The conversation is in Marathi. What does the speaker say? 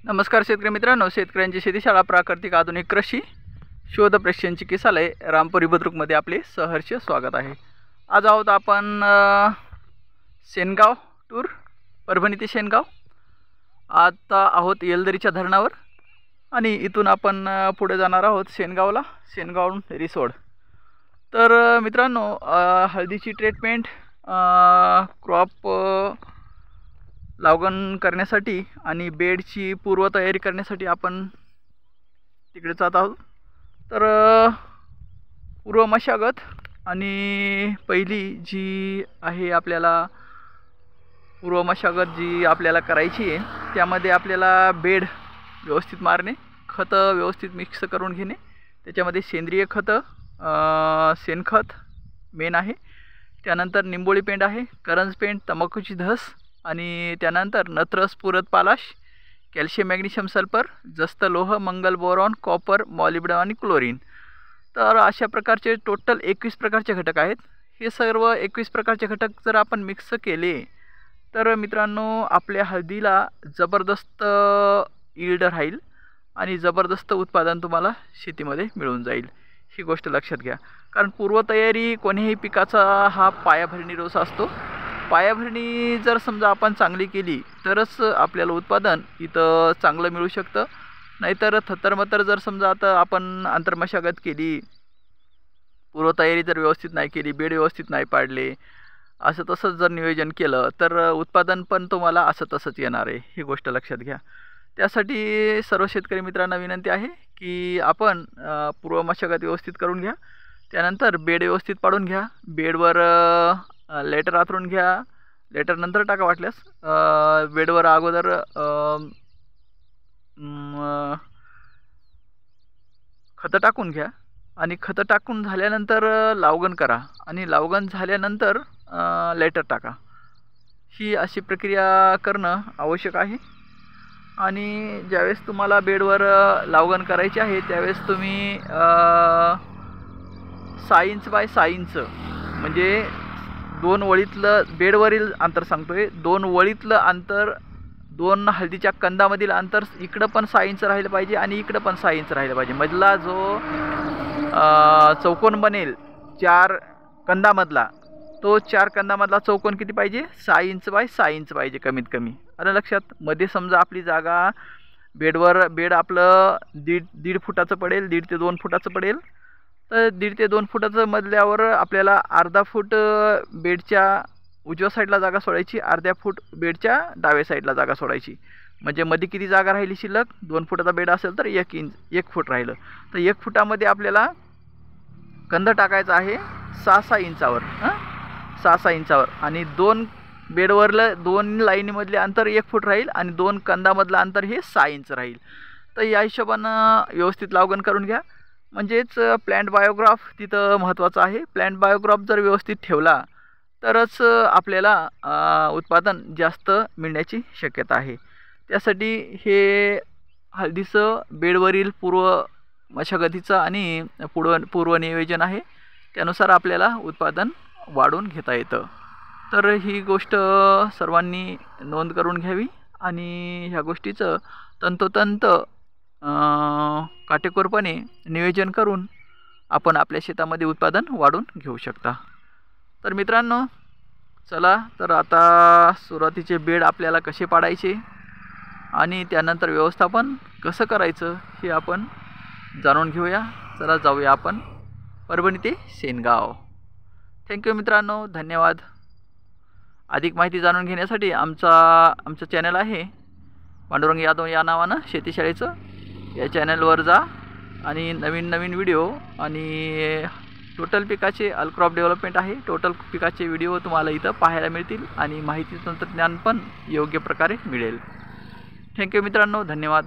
नमस्कार शेतकरी मित्रांनो, शेतकऱ्यांची शेतीशाळा प्राकृतिक आधुनिक कृषी शोध प्रशिक्षण चिकित्सालय रामपुरी बुद्रुकमध्ये आपले सहर्ष स्वागत आहे। आज आहोत आपण शेनगाव टूर, परभणी ते शेनगाव। आता आहोत येलदरीच्या धरणावर आणि इथून आपण पुढे जाणार आहोत शेनगावला, शेनगावहून रिसोड। तर मित्रांनो, हळदीची ट्रीटमेंट, क्रॉप लागवण करण्यासाठी आणि बेडची पूर्वतयारी करण्यासाठी आपण तिकडे जात आहोत। तर पूर्व मशागत आणि पहिली जी आहे आपल्याला पूर्व मशागत जी आपल्याला करायची आहे, त्यामध्ये आपल्याला बेड व्यवस्थित मारणे, खत व्यवस्थित मिक्स करून घेणे, त्याच्यामध्ये सेंद्रिय खत, शेणखत मेन आहे, त्यानंतर निंबोळी पेंड आहे, करंज पेंड, तंबाखूची धस आणि त्यानंतर नत्र, स्फुरद, पालाश, कॅल्शियम, मॅग्नेशियम, सल्फर, जस्त लोह, मंगल, बोरॉन, कॉपर, मॉलिब्डेनम आणि क्लोरीन। तर अशा प्रकारचे टोटल 21 प्रकारचे घटक आहेत। हे सर्व 21 प्रकारचे घटक जर आपण मिक्स केले तर मित्रांनो, आपल्या हळदीला जबरदस्त यील्ड राहील आणि जबरदस्त उत्पादन तुम्हाला शेतीमध्ये मिळून जाईल। ही गोष्ट लक्षात घ्या, कारण पूर्वतयारी कोणत्याही पिकाचा हा पायाभरणी डोस असतो। पायाभरणी जर समजा आपण चांगली केली तरच आपल्याला उत्पादन इथं चांगलं मिळू शकतं। नाहीतर थत्तरमत्तर जर समजा आता आपण आंतरमशागत केली, पूर्वतयारी जर व्यवस्थित नाही केली, बेड व्यवस्थित नाही पाडले, असं तसंच जर नियोजन केलं तर उत्पादन पण तुम्हाला असं तसंच येणार आहे। ही गोष्ट लक्षात घ्या। त्यासाठी सर्व शेतकरी मित्रांना विनंती आहे की आपण पूर्व मशागत व्यवस्थित करून घ्या, त्यानंतर बेड व्यवस्थित पाडून घ्या, बेडवर लेटर आथरून घ्या, लेटर नंतर टाका वाटल्यास, बेडवर अगोदर खतं टाकून घ्या आणि खतं टाकून झाल्यानंतर लावगण करा आणि लावगण झाल्यानंतर लेटर टाका। ही अशी प्रक्रिया करणं आवश्यक आहे। आणि ज्यावेळेस तुम्हाला बेडवर लावगण करायची आहे त्यावेळेस तुम्ही 6 इंच बाय 6 इंच म्हणजे 2 वळीतलं बेडवरील अंतर सांगतोय, 2 वळीतलं अंतर, 2 हळदीच्या कंदामधील अंतर इकडं पण 6 इंच राहिलं पाहिजे आणि इकडं पण 6 इंच राहिलं पाहिजे। मधला जो चौकोन बनेल 4 कंदामधला, तो 4 कंदामधला चौकोन किती पाहिजे? 6 इंच बाय 6 इंच पाहिजे कमीत कमी। आलं लक्षात? मध्ये समजा आपली जागा बेडवर, बेड आपलं दीड फुटाचं पडेल, 1.5 ते 2 फुटाचं पडेल, तर 1.5 ते 2 फुटाचं मधल्यावर आपल्याला अर्धा फूट बेडच्या उजव्या साईडला जागा सोडायची, अर्ध्या फूट बेडच्या डाव्या साईडला जागा सोडायची। म्हणजे मध्ये किती जागा राहिली शिल्लक? 2 फुटाचा बेड असेल तर 1 फूट राहिलं, तर 1 फुटामध्ये आपल्याला कंद टाकायचा आहे 6-6 इंचावर, 6-6 इंचावर। आणि 2 बेडवरलं 2 लाईनीमधले अंतर 1 फूट राहील आणि 2 कंदामधलं अंतर हे 6 इंच राहील। तर या हिशोबानं व्यवस्थित लावगण करून घ्या। म्हणजेच प्लॅन्ट बायोग्राफ तिथं महत्त्वाचं आहे। प्लॅन्ट बायोग्राफ जर व्यवस्थित ठेवला तरच आपल्याला उत्पादन जास्त मिळण्याची शक्यता आहे। त्यासाठी हे हळदीचं बेडवरील पूर्व मशागतीचं आणि पूर्व नियोजन आहे, त्यानुसार आपल्याला उत्पादन वाढवून घेता येतं। तर ही गोष्ट सर्वांनी नोंद करून घ्यावी आणि ह्या गोष्टीचं तंतोतंत काटेकोरपणे नियोजन करून आपण आपल्या शेतामध्ये उत्पादन वाढवून घेऊ शकता। तर मित्रांनो, चला तर आता सुरुवातीचे बेड आपल्याला कसे पाडायचे आणि त्यानंतर व्यवस्थापन कसं करायचं हे आपण जाणून घेऊया। चला जाऊया आपण परभणी ते शेनगाव। थँक्यू मित्रांनो, धन्यवाद। अधिक माहिती जाणून घेण्यासाठी आमचं चॅनल आहे पांडुरंग यादव या नावानं, शेतीशाळेचं। या चॅनलवर जा आणि नवीन व्हिडिओ आणि टोटल पिकाचे क्रॉप डेव्हलपमेंट आहे, टोटल पिकाचे व्हिडिओ तुम्हाला इथं पाहायला मिळतील आणि माहिती तंत्रज्ञान पण योग्य प्रकारे मिळेल। थँक्यू मित्रांनो, धन्यवाद।